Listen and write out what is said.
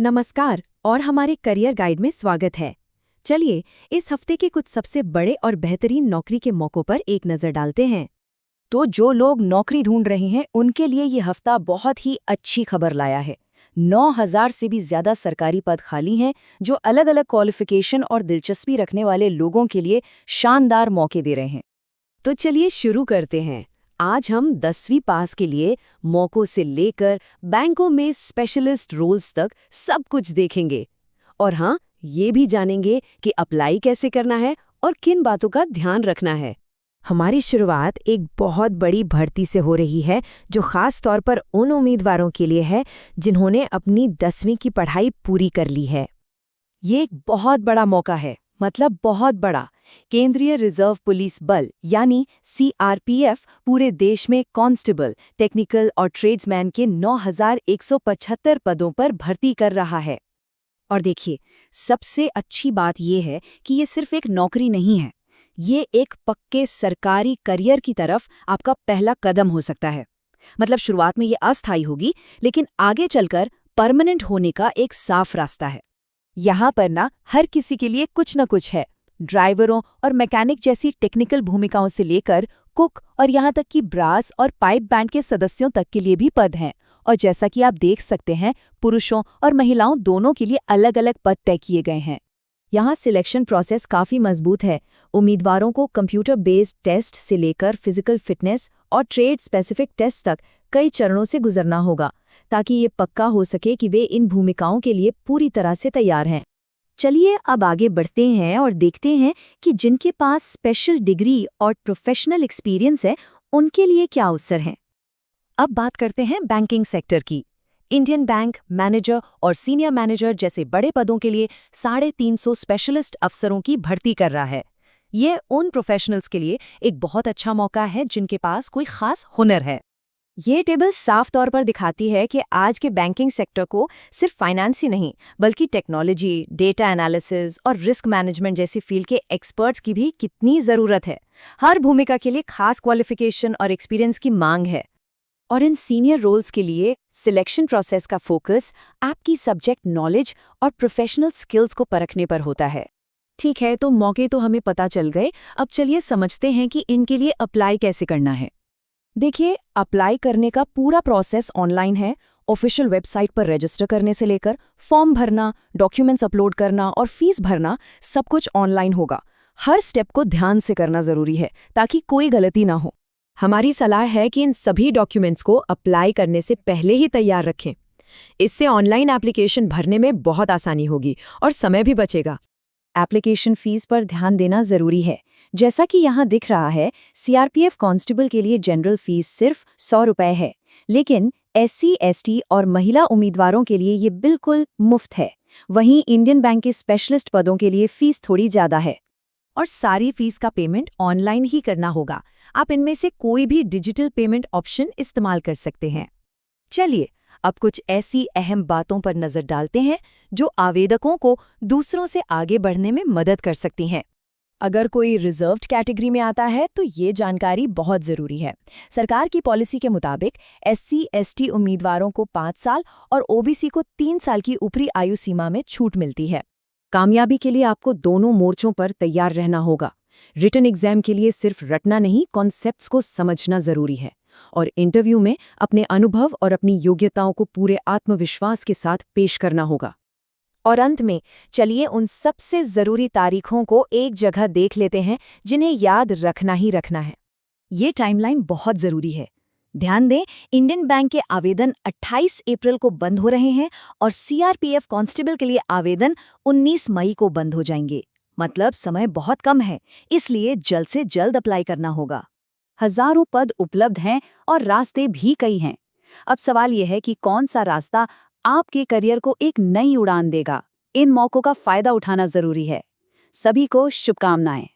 नमस्कार और हमारे करियर गाइड में स्वागत है। चलिए इस हफ्ते के कुछ सबसे बड़े और बेहतरीन नौकरी के मौकों पर एक नज़र डालते हैं। तो जो लोग नौकरी ढूंढ रहे हैं उनके लिए ये हफ्ता बहुत ही अच्छी खबर लाया है। 9,000 से भी ज्यादा सरकारी पद खाली हैं जो अलग अलग क्वालिफिकेशन और दिलचस्पी रखने वाले लोगों के लिए शानदार मौके दे रहे हैं। तो चलिए शुरू करते हैं। आज हम 10वीं पास के लिए मौकों से लेकर बैंकों में स्पेशलिस्ट रोल्स तक सब कुछ देखेंगे। और हाँ, ये भी जानेंगे कि अप्लाई कैसे करना है और किन बातों का ध्यान रखना है। हमारी शुरुआत एक बहुत बड़ी भर्ती से हो रही है जो खास तौर पर उन उम्मीदवारों के लिए है जिन्होंने अपनी 10वीं की पढ़ाई पूरी कर ली है। ये एक बहुत बड़ा मौका है, मतलब बहुत बड़ा। केंद्रीय रिजर्व पुलिस बल यानी सीआरपीएफ पूरे देश में कांस्टेबल, टेक्निकल और ट्रेड्समैन के 9,175 पदों पर भर्ती कर रहा है। और देखिए, सबसे अच्छी बात यह है कि ये सिर्फ एक नौकरी नहीं है, ये एक पक्के सरकारी करियर की तरफ आपका पहला कदम हो सकता है। मतलब शुरुआत में ये अस्थायी होगी, लेकिन आगे चलकर परमानेंट होने का एक साफ रास्ता है। यहाँ पर ना हर किसी के लिए कुछ न कुछ है। ड्राइवरों और मैकेनिक जैसी टेक्निकल भूमिकाओं से लेकर कुक और यहाँ तक कि ब्रास और पाइप बैंड के सदस्यों तक के लिए भी पद हैं। और जैसा कि आप देख सकते हैं, पुरुषों और महिलाओं दोनों के लिए अलग अलग पद तय किए गए हैं। यहाँ सिलेक्शन प्रोसेस काफ़ी मजबूत है। उम्मीदवारों को कंप्यूटर बेस्ड टेस्ट से लेकर फिजिकल फिटनेस और ट्रेड स्पेसिफिक टेस्ट तक कई चरणों से गुजरना होगा, ताकि ये पक्का हो सके कि वे इन भूमिकाओं के लिए पूरी तरह से तैयार हैं। चलिए अब आगे बढ़ते हैं और देखते हैं कि जिनके पास स्पेशल डिग्री और प्रोफेशनल एक्सपीरियंस है उनके लिए क्या अवसर हैं। अब बात करते हैं बैंकिंग सेक्टर की। इंडियन बैंक मैनेजर और सीनियर मैनेजर जैसे बड़े पदों के लिए 350 स्पेशलिस्ट अफसरों की भर्ती कर रहा है। ये उन प्रोफेशनल्स के लिए एक बहुत अच्छा मौका है जिनके पास कोई खास हुनर है। ये टेबल साफ तौर पर दिखाती है कि आज के बैंकिंग सेक्टर को सिर्फ फाइनेंस ही नहीं, बल्कि टेक्नोलॉजी, डेटा एनालिसिस और रिस्क मैनेजमेंट जैसी फील्ड के एक्सपर्ट्स की भी कितनी ज़रूरत है। हर भूमिका के लिए खास क्वालिफिकेशन और एक्सपीरियंस की मांग है। और इन सीनियर रोल्स के लिए सिलेक्शन प्रोसेस का फोकस आपकी सब्जेक्ट नॉलेज और प्रोफेशनल स्किल्स को परखने पर होता है। ठीक है, तो मौके तो हमें पता चल गए। अब चलिए समझते हैं कि इनके लिए अप्लाई कैसे करना है। देखिए, अप्लाई करने का पूरा प्रोसेस ऑनलाइन है। ऑफिशियल वेबसाइट पर रजिस्टर करने से लेकर फॉर्म भरना, डॉक्यूमेंट्स अपलोड करना और फीस भरना, सब कुछ ऑनलाइन होगा। हर स्टेप को ध्यान से करना जरूरी है ताकि कोई गलती ना हो। हमारी सलाह है कि इन सभी डॉक्यूमेंट्स को अप्लाई करने से पहले ही तैयार रखें। इससे ऑनलाइन एप्लीकेशन भरने में बहुत आसानी होगी और समय भी बचेगा। एप्लीकेशन फीस पर ध्यान देना जरूरी है। जैसा कि यहाँ दिख रहा है, सीआरपीएफ कांस्टेबल के लिए जनरल फीस सिर्फ 100 रुपये है, लेकिन एससी, एसटी और महिला उम्मीदवारों के लिए ये बिल्कुल मुफ्त है। वहीं इंडियन बैंक के स्पेशलिस्ट पदों के लिए फीस थोड़ी ज़्यादा है। और सारी फीस का पेमेंट ऑनलाइन ही करना होगा। आप इनमें से कोई भी डिजिटल पेमेंट ऑप्शन इस्तेमाल कर सकते हैं। चलिए अब कुछ ऐसी अहम बातों पर नजर डालते हैं जो आवेदकों को दूसरों से आगे बढ़ने में मदद कर सकती हैं। अगर कोई रिजर्व्ड कैटेगरी में आता है तो ये जानकारी बहुत ज़रूरी है। सरकार की पॉलिसी के मुताबिक एससी, एसटी उम्मीदवारों को 5 साल और ओबीसी को 3 साल की ऊपरी आयु सीमा में छूट मिलती है। कामयाबी के लिए आपको दोनों मोर्चों पर तैयार रहना होगा। रिटन एग्जाम के लिए सिर्फ रटना नहीं, कॉन्सेप्ट्स को समझना जरूरी है। और इंटरव्यू में अपने अनुभव और अपनी योग्यताओं को पूरे आत्मविश्वास के साथ पेश करना होगा। और अंत में चलिए उन सबसे ज़रूरी तारीखों को एक जगह देख लेते हैं जिन्हें याद रखना ही रखना है। ये टाइमलाइन बहुत ज़रूरी है। ध्यान दें, इंडियन बैंक के आवेदन 28 अप्रैल को बंद हो रहे हैं और सीआरपीएफ कांस्टेबल के लिए आवेदन 19 मई को बंद हो जाएंगे। मतलब समय बहुत कम है, इसलिए जल्द से जल्द अप्लाई करना होगा। हजारों पद उपलब्ध हैं और रास्ते भी कई हैं। अब सवाल यह है कि कौन सा रास्ता आपके करियर को एक नई उड़ान देगा। इन मौकों का फायदा उठाना जरूरी है। सभी को शुभकामनाएं।